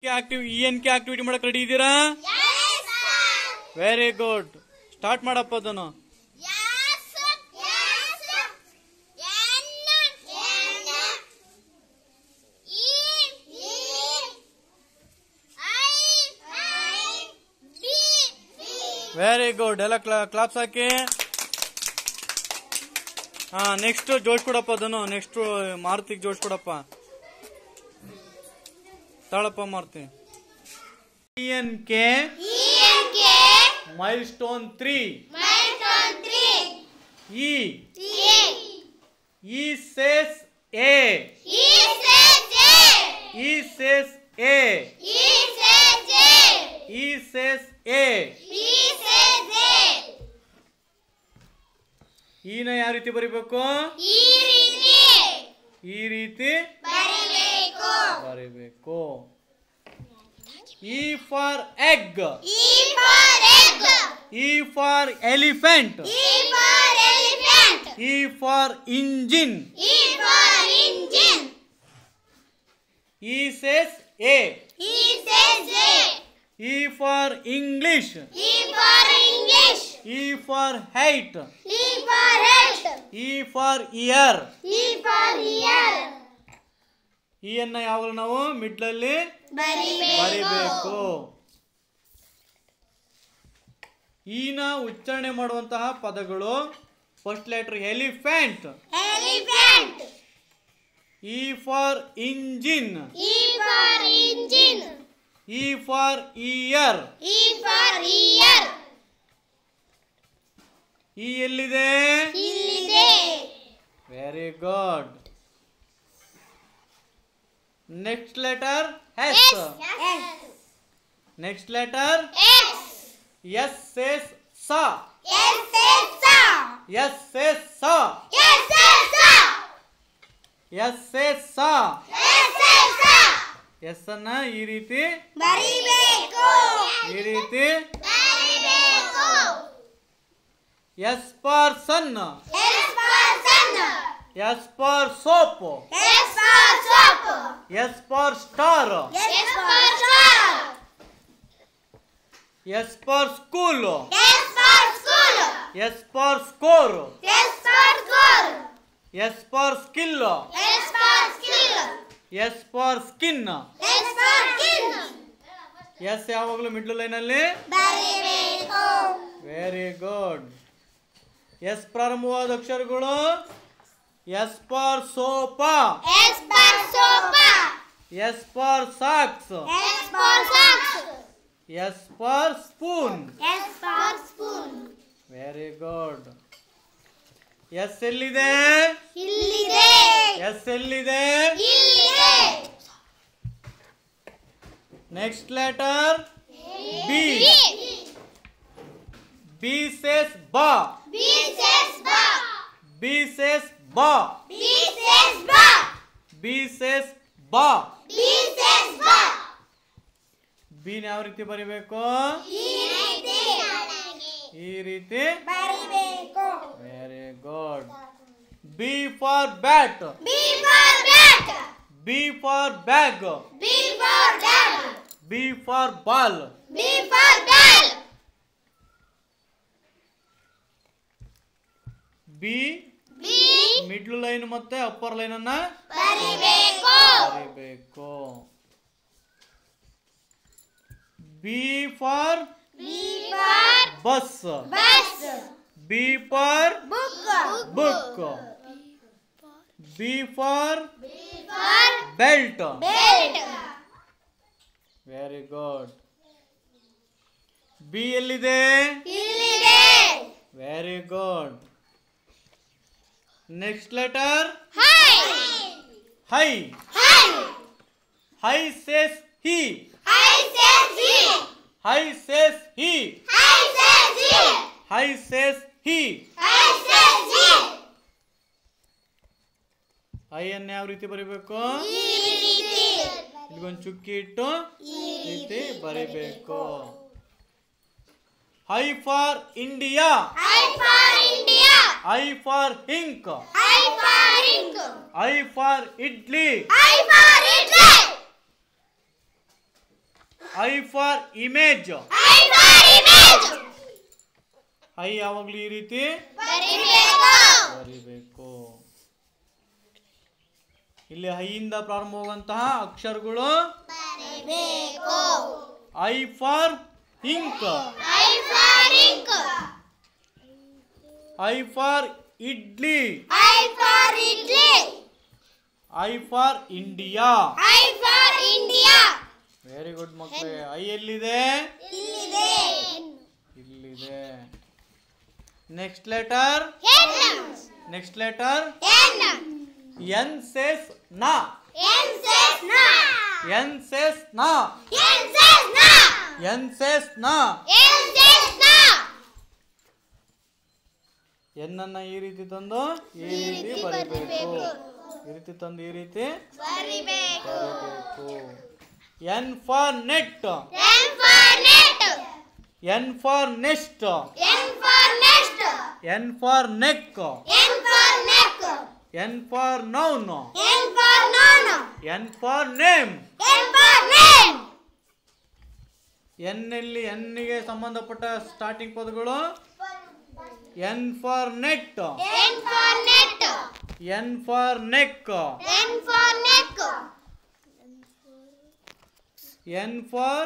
ENK activity ಮಾಡಕ್ ready ಇದ್ದೀರಾ? Very good. Start ಮಾಡಪ್ಪ ಅದನ್ನು. Very good. ಎಲ್ಲ ಕ್ಲಾಪ್ಸ್ ಹಾಕಿ. ನೆಕ್ಸ್ಟ್ ಜೋಡಿಸ್ಕೊಡಪ್ಪ ಅದನ್ನು. Next ಮಾರುತಿಗೆ ಜೋಡಿಸ್ಕೊಡಪ್ಪ. ತಾಳಪ್ಪ Maruti. ENK milestone 3. E says A. E says A. E says A. ಈನ ಯಾವ ರೀತಿ ಬರಿಬೇಕು? ಈ ರೀತಿ ಬರಿಬೇಕು. E for egg. E for elephant. E for engine. E says A. E for English. E for height. E for ear. ಈ ಅನ್ನ ಯಾವಾಗ ನಾವು ಮಿಡ್ಲಲ್ಲಿ ಬರಿಬೇಕು. ಈನ ಉಚ್ಚಾರಣೆ ಮಾಡುವಂತಹ ಪದಗಳು first letter elephant. E for engine. E for ear. E ಎಲ್ಲಿದೆ? Very good. Next letter S. Next letter S says sa. S says sa. S says sa. S ಅನ್ನ ಈ ರೀತಿ ಬರಿಬೇಕು. ಈ ರೀತಿ S for sun. S for soap. S for star. S for school. S for score. S for skill. S for skin. S ಯಾವಾಗಲೂ middle line ಅಲ್ಲಿ very good. S ಪ್ರಾರಂಭವಾದ ಅಕ್ಷರಗಳು S for sofa. S for socks. S for spoon. Very good. S ಎಲ್ಲಿದೆ? S ಎಲ್ಲಿದೆ? Next letter B. B says ba. B says ba. B says ba. B ನ ಯಾವ ರೀತಿ ಬರಿಬೇಕು? ಈ ರೀತಿ ಬರಿಬೇಕು. Very good. B for bat. B for bag. B for ball. B middle line ಮತ್ತೆ ಅಪ್ಪರ್ ಲೈನ್ ಅನ್ನ ಬರಿಬೇಕು. B for bus. B for book. B for belt. Very good. B ಎಲ್ಲಿದೆ? Very good. Next letter high. High says he. High says he. High says he. High ಅನ್ನ ಯಾವ ರೀತಿ ಬರಿಬೇಕು? ಇಲ್ಲಿಗೊಂದು ಚುಕ್ಕಿ ಇಟ್ಟು ರೀತಿ ಬರಿಬೇಕು. I for India. I for ink. I for idli. I for image. I for image. I ಯಾವಾಗಲೂ ಈ ರೀತಿ ಬರಿಬೇಕು. ಬರಿಬೇಕು. ಇಲ್ಲಿ ಐಯಿಂದ ಪ್ರಾರಂಭವಾಗುವಂತಹ ಅಕ್ಷರಗಳು ಬರಿಬೇಕು. I for ink. I for ink. I for idli. I for idli. I for India. I for India. Very good ಮಕ್ಕಳೇ. I ಎಲ್ಲಿದೆ? ಇಲ್ಲಿದೆ. ಇಲ್ಲಿದೆ. Next letter. N. Next letter. N. N says na. N says na. N says na. N says na. N says na. N says na. N ಅನ್ನ ಈ ರೀತಿ ತಂದು ಈ ರೀತಿ ಬರಿಬೇಕು. ಈ ರೀತಿ ತಂದು ಈ ರೀತಿ ಬರಿಬೇಕು. ಬರಿಬೇಕು. N for net. N for net. N for nest. N for nest. N for neck. N for neck. N for noun. N for noun. N for name. N for name. N ಅಲ್ಲಿ N ಗೆ ಸಂಬಂಧಪಟ್ಟ starting ಪದಗಳು N for net. N for net. N for neck. N for neck. N for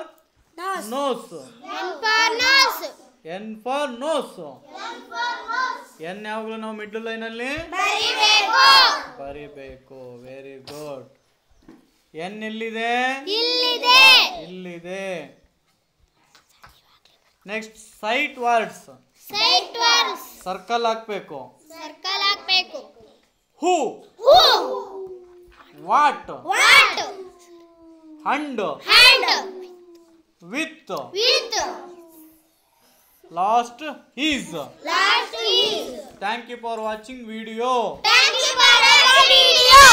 nose. N for nose. N for nose. N for nose. N ಯಾವಾಗಲೂ ನಾವು middle line ಅಲ್ಲಿ ಬರಿಬೇಕು. ಬರಿಬೇಕು. Very good. N ಎಲ್ಲಿದೆ? ಇಲ್ಲಿದೆ. ಇಲ್ಲಿದೆ. Next sight words. Sight words. Circle ಹಾಕ್ಬೇಕು. Circle ಹಾಕ್ಬೇಕು. Who. Who. What. What. Hand. Hand. With. With. Last is. Last is. Thank you for watching video. Thank you for the video.